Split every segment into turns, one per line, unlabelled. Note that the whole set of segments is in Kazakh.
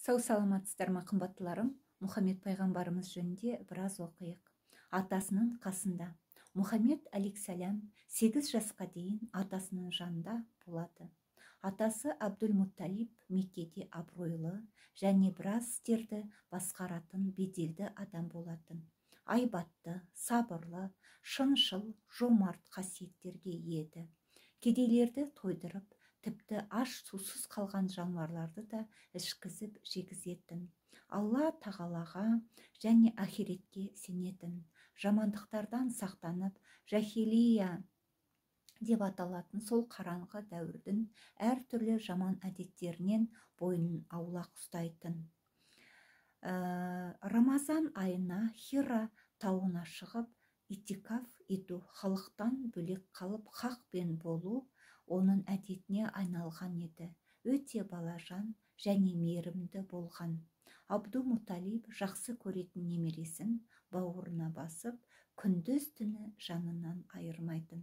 Сау саламатсыздар ма қымбаттыларым? Мұхаммед пайғамбарымыз жөнінде біраз оқиық. Атасының қасында. Мұхаммед әлейхиссалям 8 жасқа дейін атасының жанында болады. Атасы Абдул-Мутталиб Меккеде абыройлы және біраз істерді басқаратын беделді адам болатын. Айбатты, сабырлы, шыншыл, жомарт қасиеттерге еді. Кедейлерді тойдырып, тіпті аш сусыз қалған жануарларды да ішкізіп жегізетін. Алла тағалаға және ахиретке сенетін. Жамандықтардан сақтанып, жахилия деп аталатын сол қараңғы дәуірдің әртүрлі жаман әдеттерінен бойын аулақ ұстайтын. Рамазан айына Хира тауына шығып, итикаф ету, халықтан бөлек қалып хақпен болу оның әдетіне айналған еді. Өте балажан және мейірімді болған. Абдул-Мутталиб жақсы көретін немересін бауырына басып, күндіз түні жанынан айырмайтын.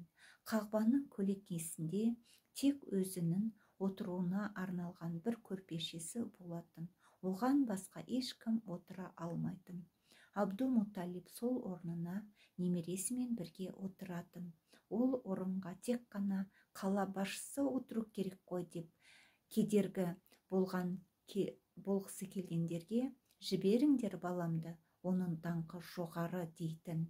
Қағбаның көлеңкесінде тек өзінің отыруына арналған бір көрпешесі болатын. Оған басқа ешкім отыра алмайтын. Абдул-Мутталиб сол орнына немересімен бірге отыратын. Ол орынға тек қана қала басшысы отыру керек қой деп кедергі болғысы келгендерге жіберіңдер баламды, оның даңқы жоғары дейтін.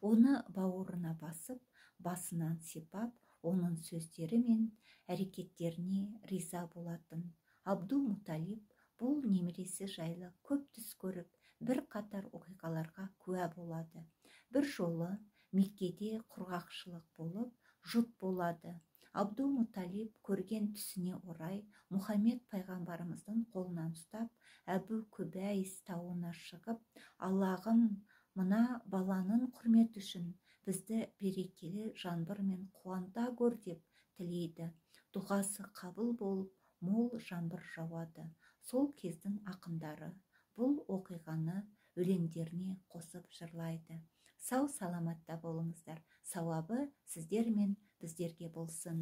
Оны бауырына басып, басынан сипап, оның сөздері мен әрекеттеріне риза болатын. Абдул-Мутталиб бұл немересі жайлы көп түс көріп, бір қатар оқиғаларға куә болады. Бір жолы Меккеде құрғақшылық болып, жұт болады. Абдул-Мутталиб көрген түсіне орай Мұхаммед пайғамбарымыздың қолынан ұстап, Әбу Күбәйс тауына шығып, Аллағым, мына баланың құрметі үшін бізді берекелі жаңбырмен қуанта көр деп тілейді. Дұғасы қабыл болып, мол жаңбыр жауады. Сол кездің ақындары бұл оқиғаны өлеңдеріне қосып жырлайды. Сау саламатта болыңыздар. Сауабы сіздер мен біздерге болсын.